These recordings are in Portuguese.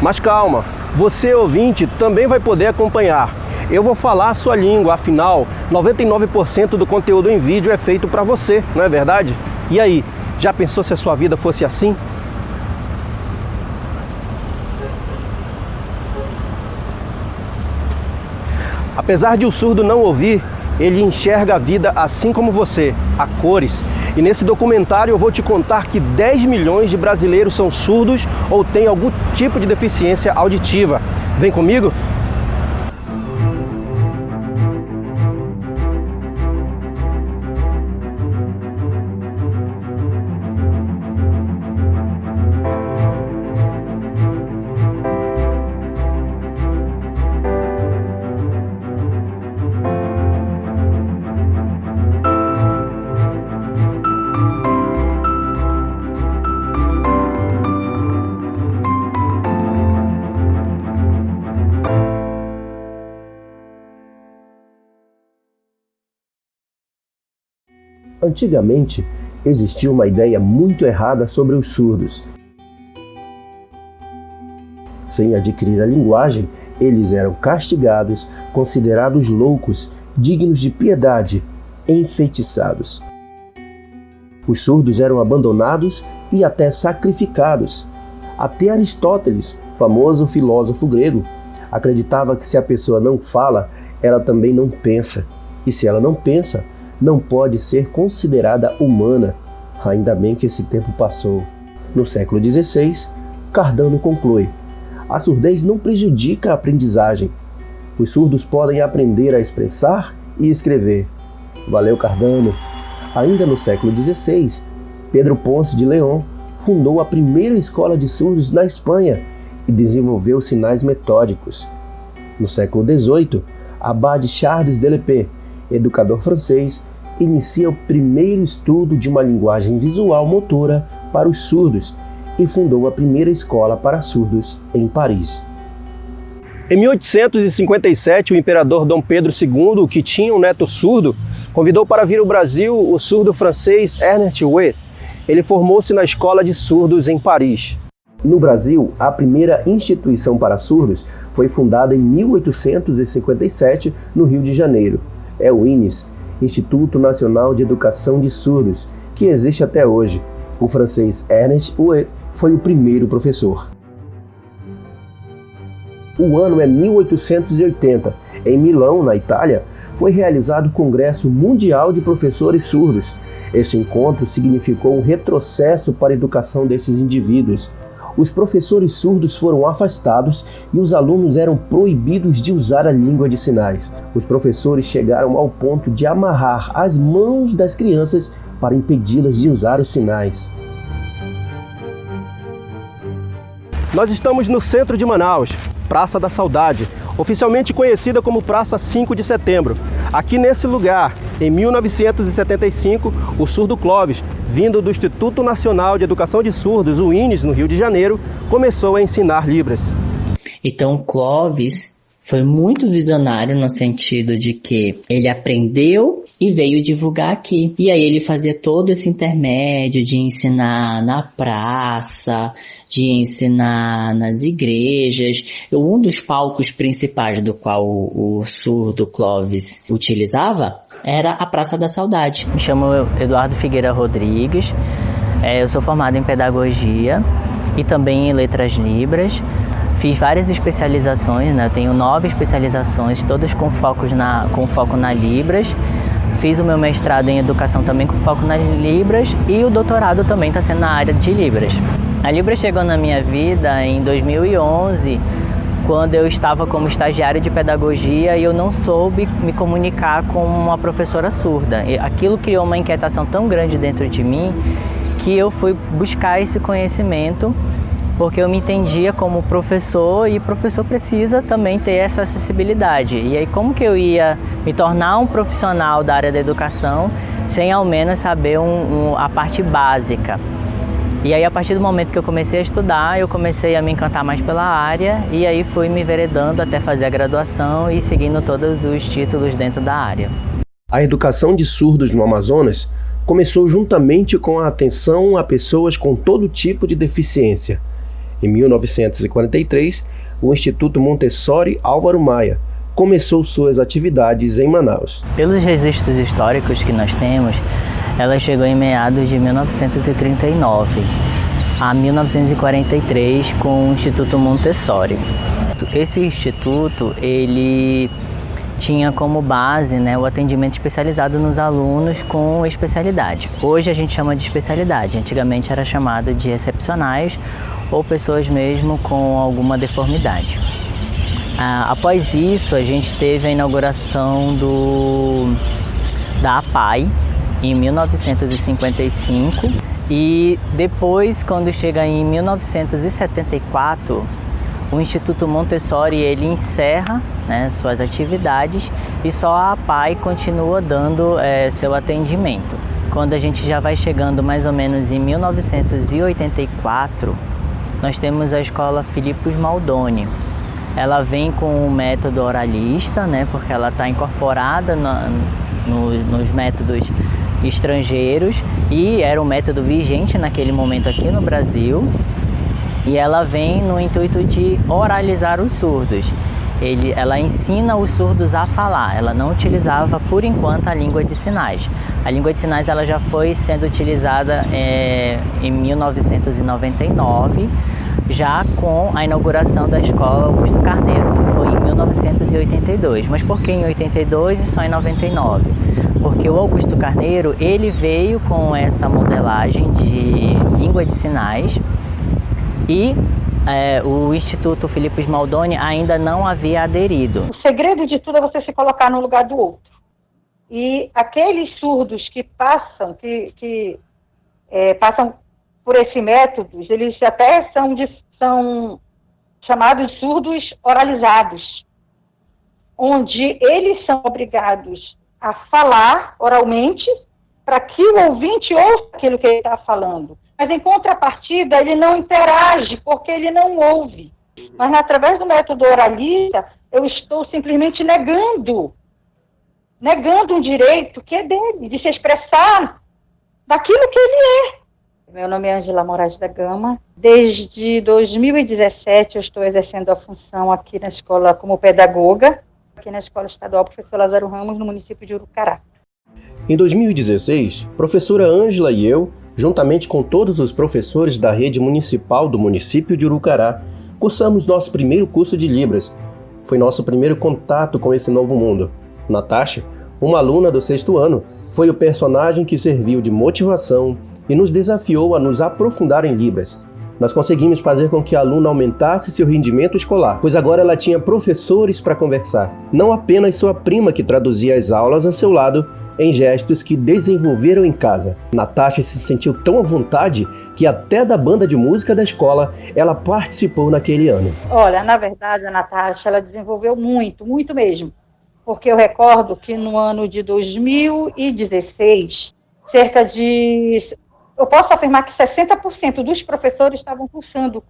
Mas calma, você ouvinte também vai poder acompanhar. Eu vou falar a sua língua, afinal, 99% do conteúdo em vídeo é feito para você, não é verdade? E aí, já pensou se a sua vida fosse assim? Apesar de o surdo não ouvir, ele enxerga a vida assim como você, a cores. E nesse documentário eu vou te contar que 10 milhões de brasileiros são surdos ou têm algum tipo de deficiência auditiva. Vem comigo? Antigamente, existia uma ideia muito errada sobre os surdos. Sem adquirir a linguagem, eles eram castigados, considerados loucos, dignos de piedade, enfeitiçados. Os surdos eram abandonados e até sacrificados. Até Aristóteles, famoso filósofo grego, acreditava que se a pessoa não fala, ela também não pensa. E se ela não pensa, não pode ser considerada humana. Ainda bem que esse tempo passou. No século XVI, Cardano conclui: a surdez não prejudica a aprendizagem. Os surdos podem aprender a expressar e escrever. Valeu, Cardano! Ainda no século XVI, Pedro Ponce de León fundou a primeira escola de surdos na Espanha e desenvolveu sinais metódicos. No século XVIII, Abade Charles de Lepée, educador francês, inicia o primeiro estudo de uma linguagem visual motora para os surdos e fundou a primeira escola para surdos em Paris. Em 1857, o imperador Dom Pedro II, que tinha um neto surdo, convidou para vir ao Brasil o surdo francês Ernest Huet. Ele formou-se na Escola de Surdos em Paris. No Brasil, a primeira instituição para surdos foi fundada em 1857 no Rio de Janeiro. É o INES, Instituto Nacional de Educação de Surdos, que existe até hoje. O francês Ernest Huet foi o primeiro professor. O ano é 1880. Em Milão, na Itália, foi realizado o Congresso Mundial de Professores Surdos. Esse encontro significou um retrocesso para a educação desses indivíduos. Os professores surdos foram afastados e os alunos eram proibidos de usar a língua de sinais. Os professores chegaram ao ponto de amarrar as mãos das crianças para impedi-las de usar os sinais. Nós estamos no centro de Manaus, Praça da Saudade, oficialmente conhecida como Praça 5 de Setembro. Aqui nesse lugar, em 1975, o surdo Clóvis, vindo do Instituto Nacional de Educação de Surdos, o INES, no Rio de Janeiro, começou a ensinar Libras. Então, o Clóvis foi muito visionário no sentido de que ele aprendeu e veio divulgar aqui. E aí ele fazia todo esse intermédio de ensinar na praça, de ensinar nas igrejas. Um dos palcos principais do qual o surdo Clóvis utilizava era a Praça da Saudade. Me chamo Eduardo Figueira Rodrigues, eu sou formado em Pedagogia e também em Letras Libras. Fiz várias especializações, né? Eu tenho 9 especializações, todas com foco na Libras. Fiz o meu mestrado em Educação também com foco nas Libras e o doutorado também está sendo na área de Libras. A Libras chegou na minha vida em 2011, quando eu estava como estagiária de pedagogia e eu não soube me comunicar com uma professora surda. E aquilo criou uma inquietação tão grande dentro de mim que eu fui buscar esse conhecimento, porque eu me entendia como professor e o professor precisa também ter essa acessibilidade. E aí como que eu ia me tornar um profissional da área da educação sem ao menos saber a parte básica? E aí a partir do momento que eu comecei a estudar, eu comecei a me encantar mais pela área e aí fui me enveredando até fazer a graduação e seguindo todos os títulos dentro da área. A educação de surdos no Amazonas começou juntamente com a atenção a pessoas com todo tipo de deficiência. Em 1943, o Instituto Montessori Álvaro Maia começou suas atividades em Manaus. Pelos registros históricos que nós temos, ela chegou em meados de 1939 a 1943 com o Instituto Montessori. Esse instituto, ele tinha como base, o atendimento especializado nos alunos com especialidade. Hoje a gente chama de especialidade, antigamente era chamada de excepcionais ou pessoas mesmo com alguma deformidade. Após isso, a gente teve a inauguração da APAE em 1955 e depois, quando chega em 1974, o Instituto Montessori ele encerra suas atividades e só a APAE continua dando seu atendimento. Quando a gente já vai chegando mais ou menos em 1984, nós temos a escola Filipos Maldoni. Ela vem com o método oralista, porque ela está incorporada nos métodos estrangeiros e era um método vigente naquele momento aqui no Brasil. E ela vem no intuito de oralizar os surdos. Ela ensina os surdos a falar, ela não utilizava por enquanto a língua de sinais. A língua de sinais ela já foi sendo utilizada em 1999, já com a inauguração da Escola Augusto Carneiro, que foi em 1982. Mas por que em 82 e só em 99? Porque o Augusto Carneiro ele veio com essa modelagem de língua de sinais e o Instituto Filipos Maldoni ainda não havia aderido. O segredo de tudo é você se colocar no lugar do outro. E aqueles surdos que passam, passam por esse método, eles até são chamados surdos oralizados, onde eles são obrigados a falar oralmente para que o ouvinte ouça aquilo que ele está falando. Mas, em contrapartida, ele não interage, porque ele não ouve. Mas, através do método oralista, eu estou simplesmente negando um direito que é dele, de se expressar daquilo que ele é. Meu nome é Ângela Moraes da Gama. Desde 2017, eu estou exercendo a função aqui na escola como pedagoga, aqui na Escola Estadual Professor Lázaro Ramos, no município de Urucará. Em 2016, professora Ângela e eu, juntamente com todos os professores da rede municipal do município de Urucará, cursamos nosso primeiro curso de Libras. Foi nosso primeiro contato com esse novo mundo. Natasha, uma aluna do 6º ano, foi o personagem que serviu de motivação e nos desafiou a nos aprofundar em Libras. Nós conseguimos fazer com que a aluna aumentasse seu rendimento escolar, pois agora ela tinha professores para conversar, não apenas sua prima que traduzia as aulas a seu lado, em gestos que desenvolveram em casa. Natasha se sentiu tão à vontade que até da banda de música da escola ela participou naquele ano. Olha, na verdade, a Natasha ela desenvolveu muito, muito mesmo. Porque eu recordo que no ano de 2016, eu posso afirmar que 60% dos professores estavam cursando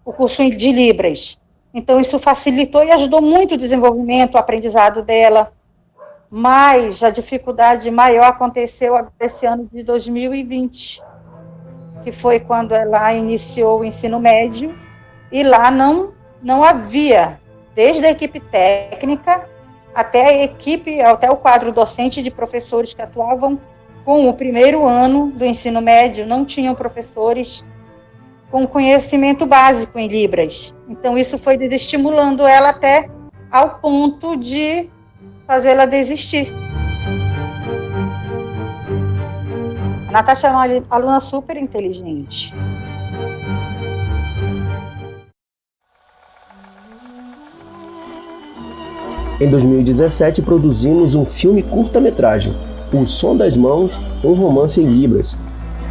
o curso de Libras. Então, isso facilitou e ajudou muito o desenvolvimento, o aprendizado dela. Mas a dificuldade maior aconteceu esse ano de 2020, que foi quando ela iniciou o ensino médio, e lá não havia, desde a equipe técnica até o quadro docente de professores que atuavam com o primeiro ano do ensino médio, não tinham professores com conhecimento básico em Libras. Então, isso foi desestimulando ela até ao ponto de fazê-la desistir. A Natasha é uma aluna super inteligente. Em 2017, produzimos um filme curta-metragem, O Som das Mãos, um romance em Libras.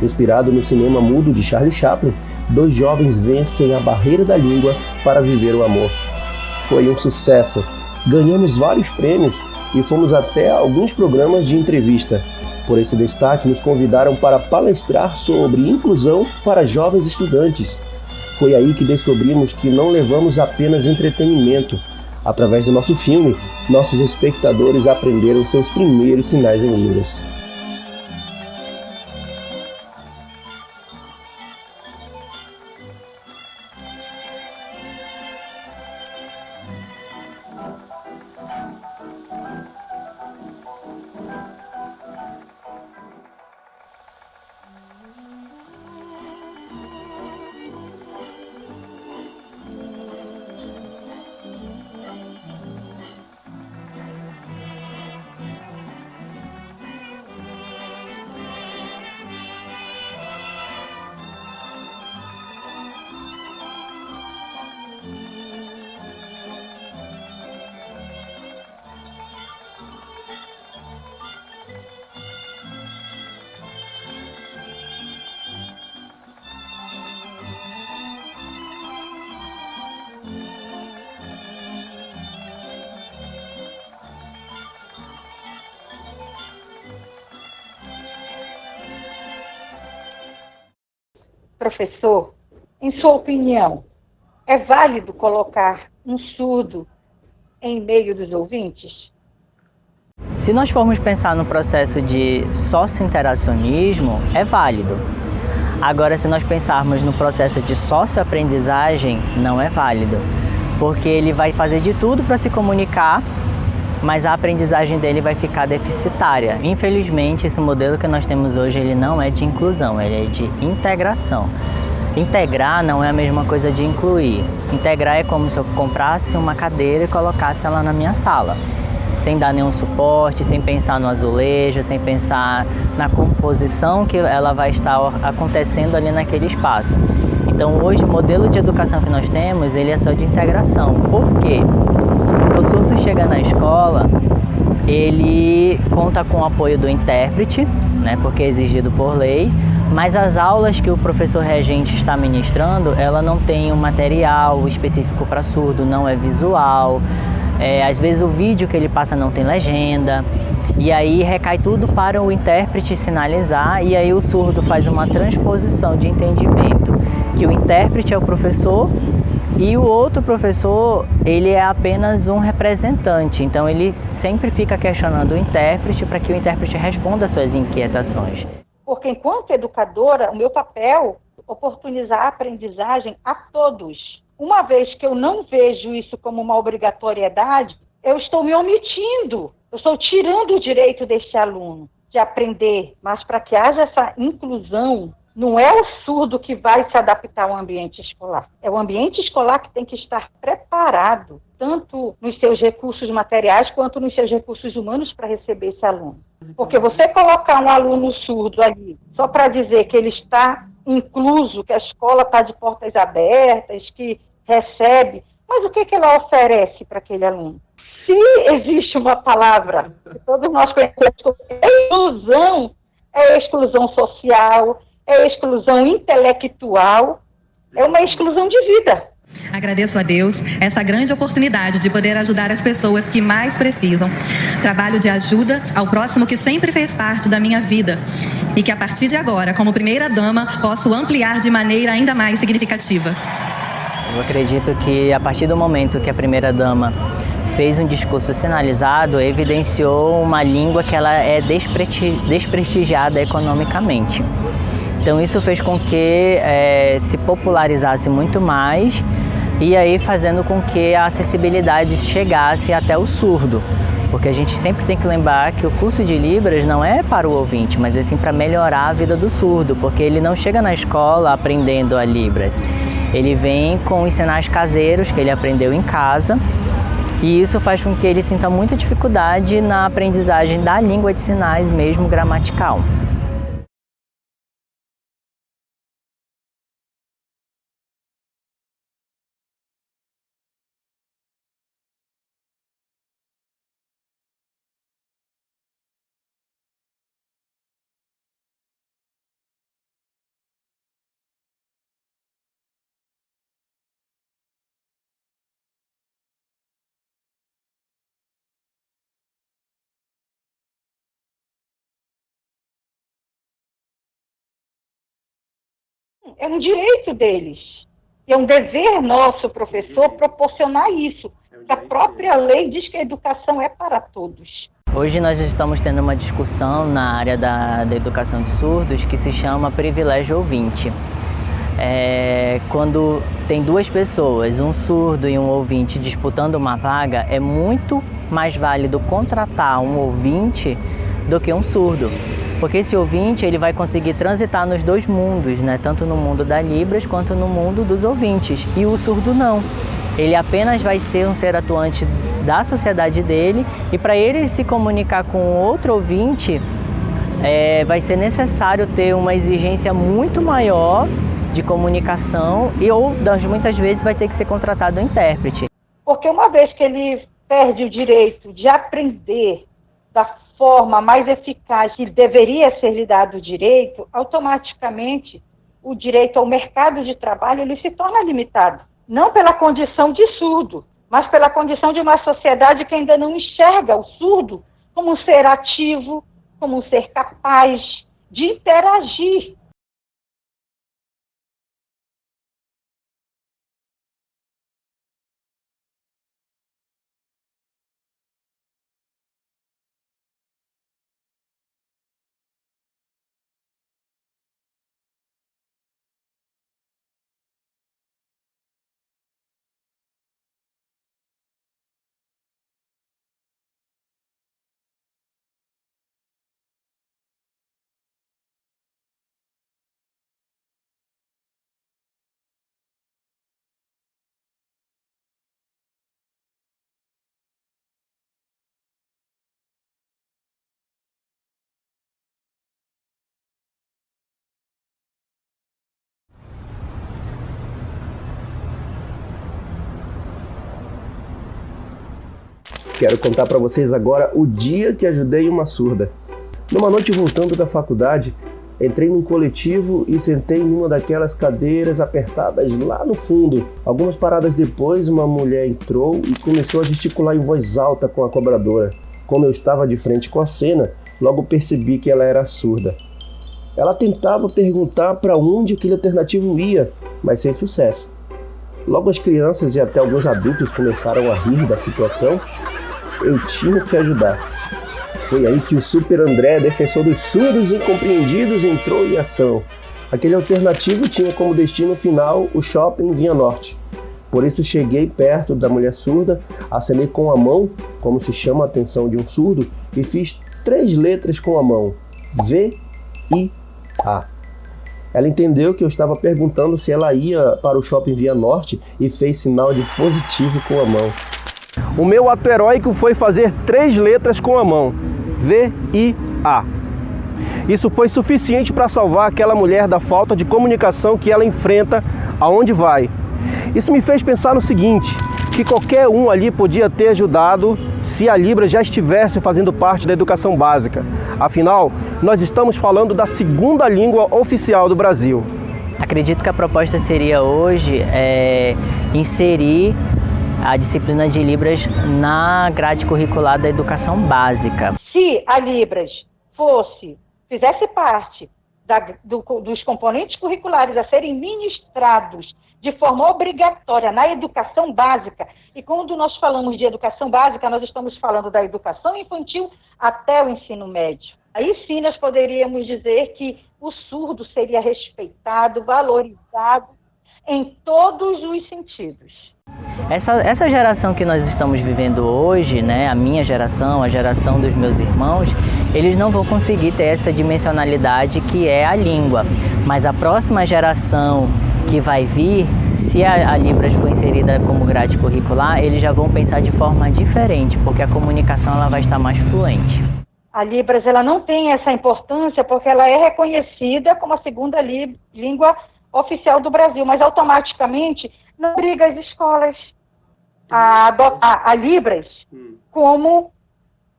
Inspirado no cinema mudo de Charlie Chaplin, 2 jovens vencem a barreira da língua para viver o amor. Foi um sucesso. Ganhamos vários prêmios e fomos até alguns programas de entrevista. Por esse destaque, nos convidaram para palestrar sobre inclusão para jovens estudantes. Foi aí que descobrimos que não levamos apenas entretenimento. Através do nosso filme, nossos espectadores aprenderam seus primeiros sinais em Libras. professor, em sua opinião, é válido colocar um surdo em meio dos ouvintes? Se nós formos pensar no processo de socio-interacionismo, é válido. Agora, se nós pensarmos no processo de socioaprendizagem, não é válido, porque ele vai fazer de tudo para se comunicar, mas a aprendizagem dele vai ficar deficitária. Infelizmente, esse modelo que nós temos hoje, ele não é de inclusão, ele é de integração. Integrar não é a mesma coisa de incluir. Integrar é como se eu comprasse uma cadeira e colocasse ela na minha sala, sem dar nenhum suporte, sem pensar no azulejo, sem pensar na composição que ela vai estar acontecendo ali naquele espaço. Então, hoje, o modelo de educação que nós temos, ele é só de integração. Por quê? O surdo chega na escola, ele conta com o apoio do intérprete, né, porque é exigido por lei, mas as aulas que o professor regente está ministrando, ela não tem um material específico para surdo, não é visual, às vezes o vídeo que ele passa não tem legenda, e aí recai tudo para o intérprete sinalizar, e aí o surdo faz uma transposição de entendimento, que o intérprete é o professor, e o outro professor, ele é apenas um representante, então ele sempre fica questionando o intérprete para que o intérprete responda às suas inquietações. Porque enquanto educadora, o meu papel é oportunizar a aprendizagem a todos. Uma vez que eu não vejo isso como uma obrigatoriedade, eu estou me omitindo, eu estou tirando o direito deste aluno de aprender, mas para que haja essa inclusão, não é o surdo que vai se adaptar ao ambiente escolar. É o ambiente escolar que tem que estar preparado, tanto nos seus recursos materiais quanto nos seus recursos humanos para receber esse aluno. Porque você colocar um aluno surdo ali só para dizer que ele está incluso, que a escola está de portas abertas, que recebe, mas o que ela oferece para aquele aluno? Se existe uma palavra que todos nós conhecemos, exclusão, é exclusão social, é exclusão intelectual, é uma exclusão de vida. Agradeço a Deus essa grande oportunidade de poder ajudar as pessoas que mais precisam. Trabalho de ajuda ao próximo que sempre fez parte da minha vida e que a partir de agora, como primeira dama, posso ampliar de maneira ainda mais significativa. Eu acredito que a partir do momento que a primeira dama fez um discurso sinalizado, evidenciou uma língua que ela é desprestigiada economicamente. Então isso fez com que se popularizasse muito mais e aí fazendo com que a acessibilidade chegasse até o surdo. Porque a gente sempre tem que lembrar que o curso de Libras não é para o ouvinte, mas é sim para melhorar a vida do surdo, porque ele não chega na escola aprendendo a Libras. Ele vem com os sinais caseiros que ele aprendeu em casa e isso faz com que ele sinta muita dificuldade na aprendizagem da língua de sinais, mesmo gramatical. É um direito deles. É um dever nosso, professor, proporcionar isso. A própria lei diz que a educação é para todos. Hoje nós estamos tendo uma discussão na área da educação de surdos que se chama privilégio ouvinte. Quando tem duas pessoas, um surdo e um ouvinte disputando uma vaga, é muito mais válido contratar um ouvinte do que um surdo. Porque esse ouvinte ele vai conseguir transitar nos dois mundos, né? Tanto no mundo da Libras quanto no mundo dos ouvintes. E o surdo não. Ele apenas vai ser um ser atuante da sociedade dele e para ele se comunicar com outro ouvinte, vai ser necessário ter uma exigência muito maior de comunicação ou muitas vezes vai ter que ser contratado um intérprete. Porque uma vez que ele perde o direito de aprender da forma mais eficaz que deveria ser lhe dado o direito, automaticamente o direito ao mercado de trabalho ele se torna limitado. Não pela condição de surdo, mas pela condição de uma sociedade que ainda não enxerga o surdo como um ser ativo, como um ser capaz de interagir Quero contar para vocês agora o dia que ajudei uma surda. Numa noite voltando da faculdade, entrei num coletivo e sentei em uma daquelas cadeiras apertadas lá no fundo. Algumas paradas depois, uma mulher entrou e começou a gesticular em voz alta com a cobradora. Como eu estava de frente com a cena, logo percebi que ela era surda. Ela tentava perguntar para onde aquele alternativo ia, mas sem sucesso. Logo as crianças e até alguns adultos começaram a rir da situação. Eu tinha que ajudar. Foi aí que o Super André, defensor dos surdos e incompreendidos, entrou em ação. Aquele alternativo tinha como destino final o shopping Vinha Norte. Por isso cheguei perto da mulher surda, acenei com a mão, como se chama a atenção de um surdo, e fiz 3 letras com a mão: V-I-A. Ela entendeu que eu estava perguntando se ela ia para o shopping Via Norte e fez sinal de positivo com a mão. O meu ato heróico foi fazer 3 letras com a mão: V-I-A. Isso foi suficiente para salvar aquela mulher da falta de comunicação que ela enfrenta aonde vai. Isso me fez pensar no seguinte, que qualquer um ali podia ter ajudado se a Libras já estivesse fazendo parte da educação básica. Afinal, nós estamos falando da segunda língua oficial do Brasil. Acredito que a proposta seria hoje inserir a disciplina de Libras na grade curricular da educação básica. Se a Libras fizesse parte dos componentes curriculares a serem ministrados de forma obrigatória na educação básica, e quando nós falamos de educação básica, nós estamos falando da educação infantil até o ensino médio. Aí sim nós poderíamos dizer que o surdo seria respeitado, valorizado em todos os sentidos. Essa geração que nós estamos vivendo hoje, né, a minha geração, a geração dos meus irmãos, eles não vão conseguir ter essa dimensionalidade que é a língua. Mas a próxima geração que vai vir, se a Libras for inserida como grade curricular, eles já vão pensar de forma diferente, porque a comunicação ela vai estar mais fluente. A Libras ela não tem essa importância porque ela é reconhecida como a segunda língua oficial do Brasil, mas automaticamente não obriga as escolas a adotar a Libras como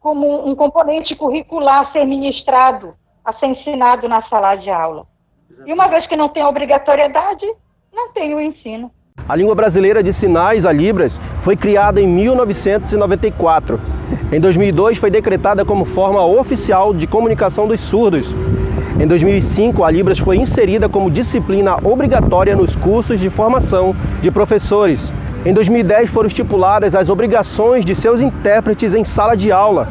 um componente curricular a ser ministrado, a ser ensinado na sala de aula. Exatamente. E uma vez que não tem obrigatoriedade, não tem o ensino. A língua brasileira de sinais, a Libras, foi criada em 1994. Em 2002 foi decretada como forma oficial de comunicação dos surdos. Em 2005, a Libras foi inserida como disciplina obrigatória nos cursos de formação de professores. Em 2010 foram estipuladas as obrigações de seus intérpretes em sala de aula.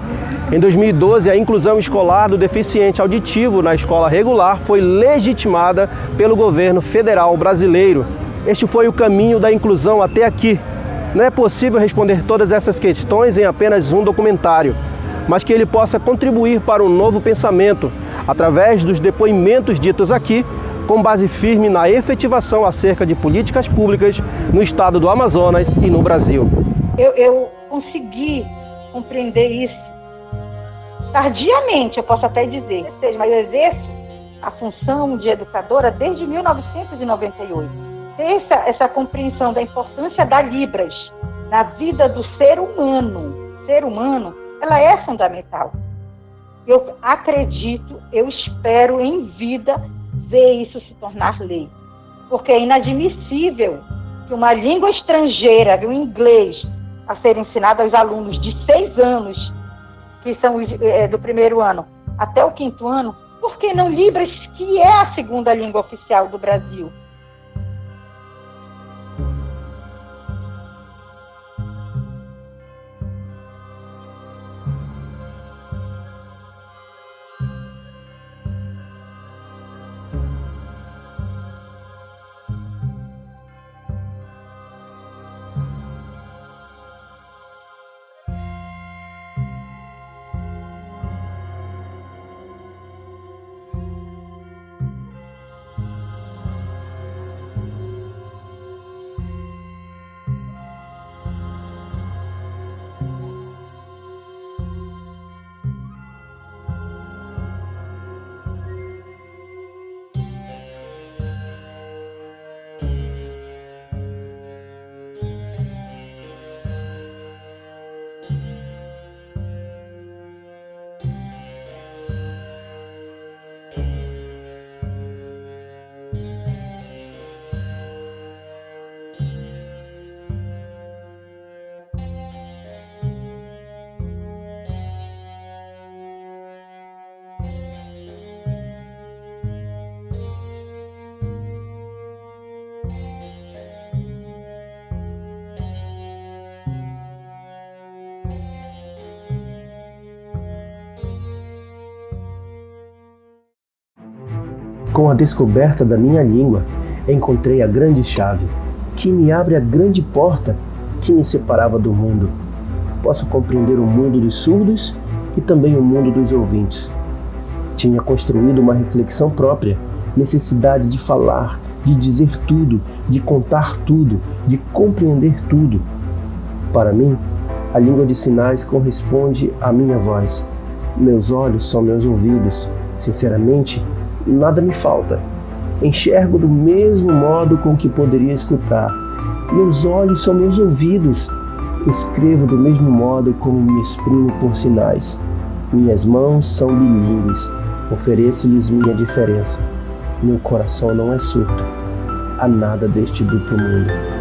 Em 2012, a inclusão escolar do deficiente auditivo na escola regular foi legitimada pelo governo federal brasileiro. Este foi o caminho da inclusão até aqui. Não é possível responder todas essas questões em apenas um documentário, mas que ele possa contribuir para um novo pensamento, através dos depoimentos ditos aqui, com base firme na efetivação acerca de políticas públicas no estado do Amazonas e no Brasil. Eu consegui compreender isso tardiamente, eu posso até dizer, mas eu exerço a função de educadora desde 1998. Essa compreensão da importância da Libras na vida do ser humano, ela é fundamental. Eu acredito, eu espero em vida ver isso se tornar lei, porque é inadmissível que uma língua estrangeira, o inglês, a ser ensinado aos alunos de 6 anos, que são do primeiro ano até o 5º ano, por que não Libras, que é a segunda língua oficial do Brasil? Com a descoberta da minha língua, encontrei a grande chave, que me abre a grande porta que me separava do mundo. Posso compreender o mundo dos surdos e também o mundo dos ouvintes. Tinha construído uma reflexão própria, necessidade de falar, de dizer tudo, de contar tudo, de compreender tudo. Para mim, a língua de sinais corresponde à minha voz. Meus olhos são meus ouvidos. Sinceramente, nada me falta. Enxergo do mesmo modo com que poderia escutar. Meus olhos são meus ouvidos. Escrevo do mesmo modo como me exprimo por sinais. Minhas mãos são bilíngues. Ofereço-lhes minha diferença. Meu coração não é surdo. Há nada deste duplo mundo.